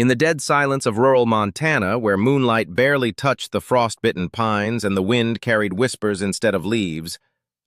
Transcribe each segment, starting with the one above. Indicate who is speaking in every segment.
Speaker 1: In the dead silence of rural Montana, where moonlight barely touched the frost-bitten pines and the wind carried whispers instead of leaves,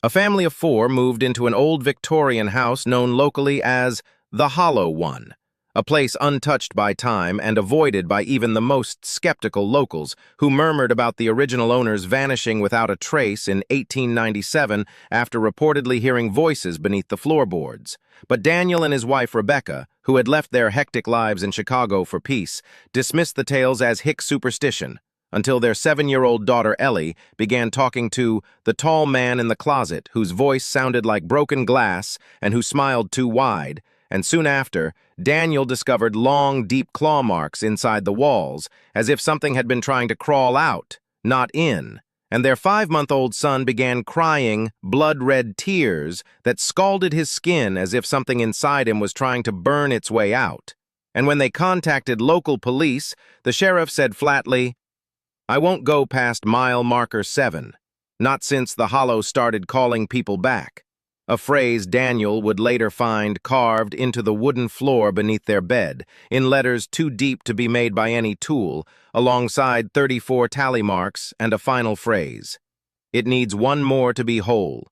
Speaker 1: a family of four moved into an old Victorian house known locally as the Hollow One, a place untouched by time and avoided by even the most skeptical locals who murmured about the original owners vanishing without a trace in 1897 after reportedly hearing voices beneath the floorboards. But Daniel and his wife Rebecca, who had left their hectic lives in Chicago for peace, dismissed the tales as hick superstition, until their 7-year-old daughter Ellie began talking to the tall man in the closet whose voice sounded like broken glass and who smiled too wide, and soon after, Daniel discovered long, deep claw marks inside the walls, as if something had been trying to crawl out, not in, and their 5-month-old son began crying blood-red tears that scalded his skin as if something inside him was trying to burn its way out. And when they contacted local police, the sheriff said flatly, "I won't go past mile marker 7, not since the Hollow started calling people back," a phrase Daniel would later find carved into the wooden floor beneath their bed, in letters too deep to be made by any tool, alongside 34 tally marks and a final phrase: "It needs one more to be whole."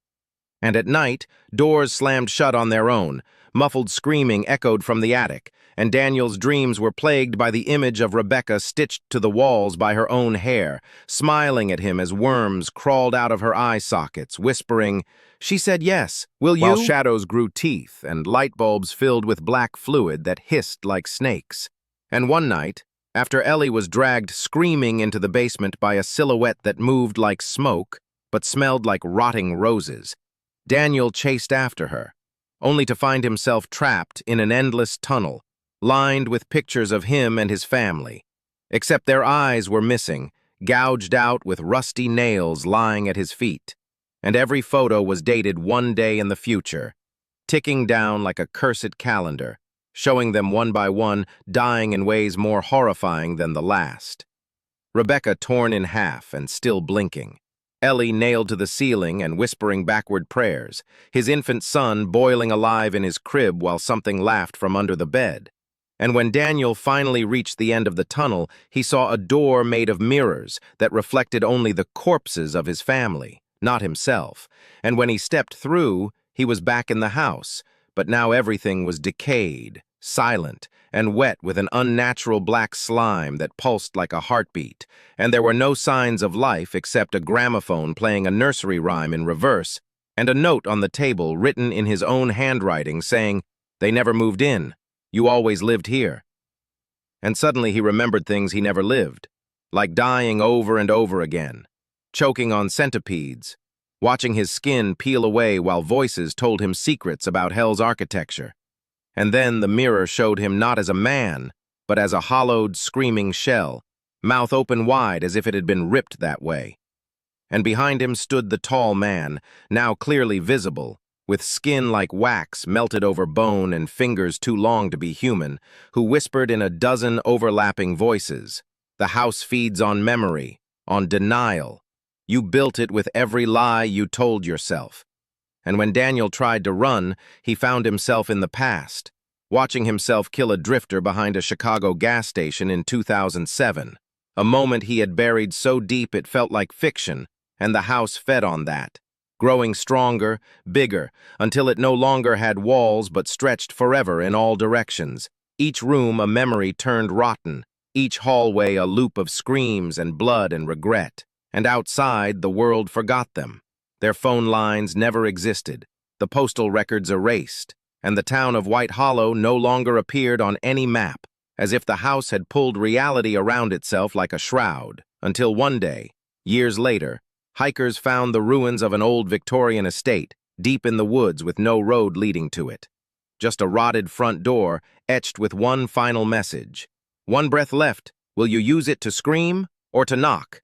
Speaker 1: And at night, doors slammed shut on their own, muffled screaming echoed from the attic, and Daniel's dreams were plagued by the image of Rebecca stitched to the walls by her own hair, smiling at him as worms crawled out of her eye sockets, whispering, "She said yes, will you?" While shadows grew teeth and light bulbs filled with black fluid that hissed like snakes. And one night, after Ellie was dragged screaming into the basement by a silhouette that moved like smoke but smelled like rotting roses, Daniel chased after her, only to find himself trapped in an endless tunnel, lined with pictures of him and his family. Except their eyes were missing, gouged out with rusty nails lying at his feet. And every photo was dated one day in the future, ticking down like a cursed calendar, showing them one by one dying in ways more horrifying than the last. Rebecca torn in half and still blinking. Ellie nailed to the ceiling and whispering backward prayers, his infant son boiling alive in his crib while something laughed from under the bed. And when Daniel finally reached the end of the tunnel, he saw a door made of mirrors that reflected only the corpses of his family, not himself. And when he stepped through, he was back in the house, but now everything was decayed, silent, and wet with an unnatural black slime that pulsed like a heartbeat, and there were no signs of life except a gramophone playing a nursery rhyme in reverse, and a note on the table written in his own handwriting saying, "They never moved in. You always lived here." And suddenly he remembered things he never lived, like dying over and over again, choking on centipedes, watching his skin peel away while voices told him secrets about hell's architecture. And then the mirror showed him not as a man, but as a hollowed, screaming shell, mouth open wide as if it had been ripped that way. And behind him stood the tall man, now clearly visible, with skin like wax melted over bone and fingers too long to be human, who whispered in a dozen overlapping voices, "The house feeds on memory, on denial. You built it with every lie you told yourself." And when Daniel tried to run, he found himself in the past, watching himself kill a drifter behind a Chicago gas station in 2007, a moment he had buried so deep it felt like fiction, and the house fed on that, growing stronger, bigger, until it no longer had walls but stretched forever in all directions, each room a memory turned rotten, each hallway a loop of screams and blood and regret. And outside, the world forgot them. Their phone lines never existed, the postal records erased, and the town of White Hollow no longer appeared on any map, as if the house had pulled reality around itself like a shroud, until one day, years later, hikers found the ruins of an old Victorian estate, deep in the woods with no road leading to it. Just a rotted front door, etched with one final message. "One breath left. Will you use it to scream or to knock?"